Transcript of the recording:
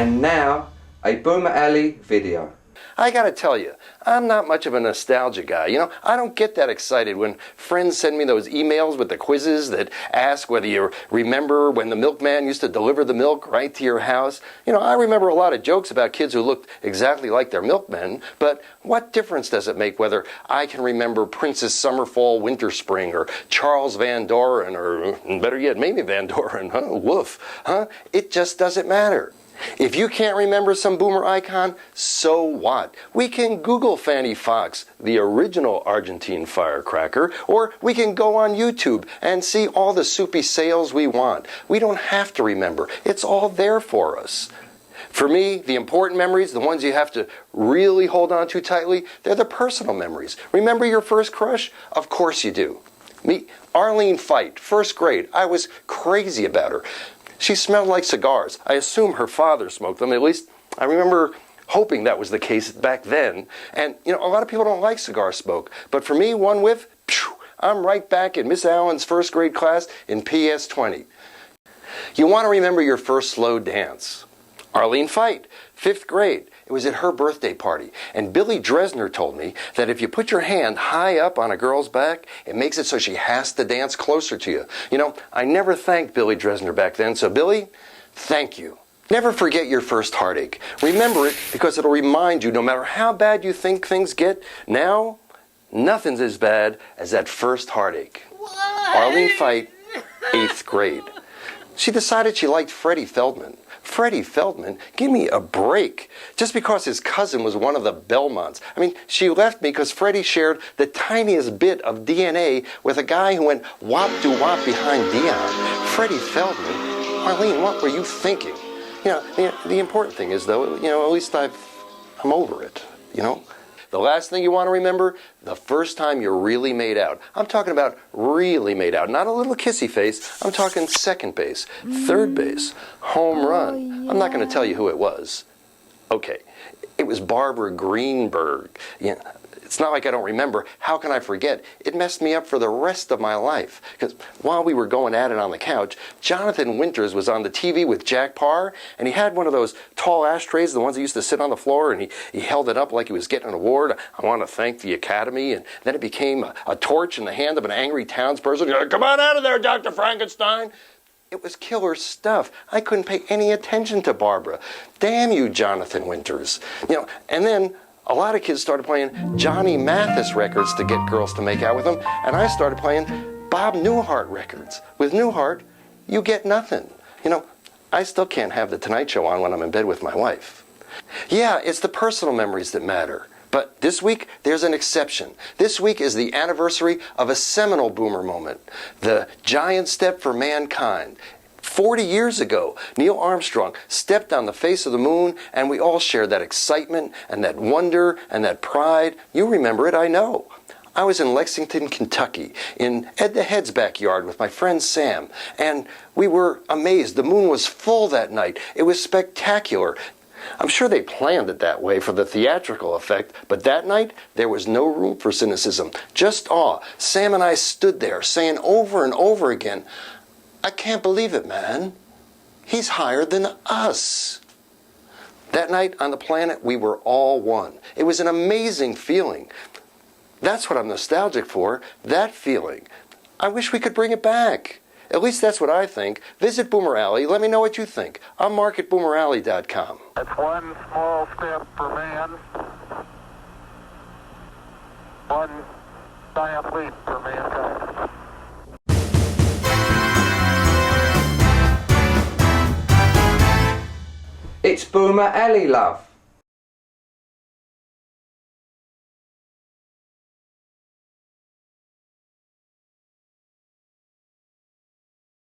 And now, a Boomer Alley video. I gotta tell you, I'm not much of a nostalgia guy. You know, I don't get that excited when friends send me those emails with the quizzes that ask whether you remember when the milkman used to deliver the milk right to your house. You know, I remember a lot of jokes about kids who looked exactly like their milkmen, but what difference does it make whether I can remember Princess Summer, Fall, Winter, Spring, or Charles Van Doren, or better yet, Mamie Van Doren, huh? Woof, huh? It just doesn't matter. If you can't remember some boomer icon, so what? We can Google Fanny Fox, the original Argentine firecracker, or we can go on YouTube and see all the soupy sales we want. We don't have to remember. It's all there for us. For me, the important memories, the ones you have to really hold on to tightly, they're the personal memories. Remember your first crush? Of course you do. Me, Arlene Fight, first grade. I was crazy about her. She smelled like cigars. I assume her father smoked them. At least I remember hoping that was the case back then. And, you know, a lot of people don't like cigar smoke. But for me, one whiff, phew, I'm right back in Miss Allen's first grade class in PS 20. You want to remember your first slow dance. Arlene Fight, 5th grade. It was at her birthday party. And Billy Dresner told me that if you put your hand high up on a girl's back, it makes it so she has to dance closer to you. You know, I never thanked Billy Dresner back then, so Billy, thank you. Never forget your first heartache. Remember it because it'll remind you, no matter how bad you think things get, now, nothing's as bad as that first heartache. What? Arlene Fight, 8th grade. She decided she liked Freddie Feldman. Freddie Feldman, give me a break. Just because his cousin was one of the Belmonts. I mean, she left me because Freddie shared the tiniest bit of DNA with a guy who went wop-de-wop behind Dion. Freddie Feldman? Arlene, what were you thinking? You know, the important thing is, though, you know, at least I'm over it, you know? The last thing you want to remember, the first time you really made out. I'm talking about really made out, not a little kissy face. I'm talking second base, third base, home run. Oh, yeah. I'm not going to tell you who it was. Okay, it was Barbara Greenberg. You know, it's not like I don't remember. How can I forget? It messed me up for the rest of my life. Because while we were going at it on the couch, Jonathan Winters was on the TV with Jack Parr, and he had one of those tall ashtrays, the ones that used to sit on the floor, and he held it up like he was getting an award. I want to thank the Academy. And then it became a torch in the hand of an angry townsperson. Come on out of there, Dr. Frankenstein. It was killer stuff. I couldn't pay any attention to Barbara. Damn you, Jonathan Winters. You know, and then a lot of kids started playing Johnny Mathis records to get girls to make out with them, and I started playing Bob Newhart records. With Newhart, you get nothing. You know, I still can't have The Tonight Show on when I'm in bed with my wife. Yeah, it's the personal memories that matter. But this week, there's an exception. This week is the anniversary of a seminal boomer moment, the giant step for mankind. 40 years ago, Neil Armstrong stepped on the face of the moon, and we all shared that excitement and that wonder and that pride. You remember it, I know. I was in Lexington, Kentucky, in Ed the Head's backyard with my friend Sam, and we were amazed. The moon was full that night. It was spectacular. I'm sure they planned it that way for the theatrical effect, but that night, there was no room for cynicism, just awe. Sam and I stood there saying over and over again, I can't believe it, man. He's higher than us. That night on the planet, we were all one. It was an amazing feeling. That's what I'm nostalgic for, that feeling. I wish we could bring it back. At least that's what I think. Visit Boomer Alley. Let me know what you think. I'm Marc at boomeralley.com. That's one small step for man, one giant leap for mankind. It's Boomer Alley, love.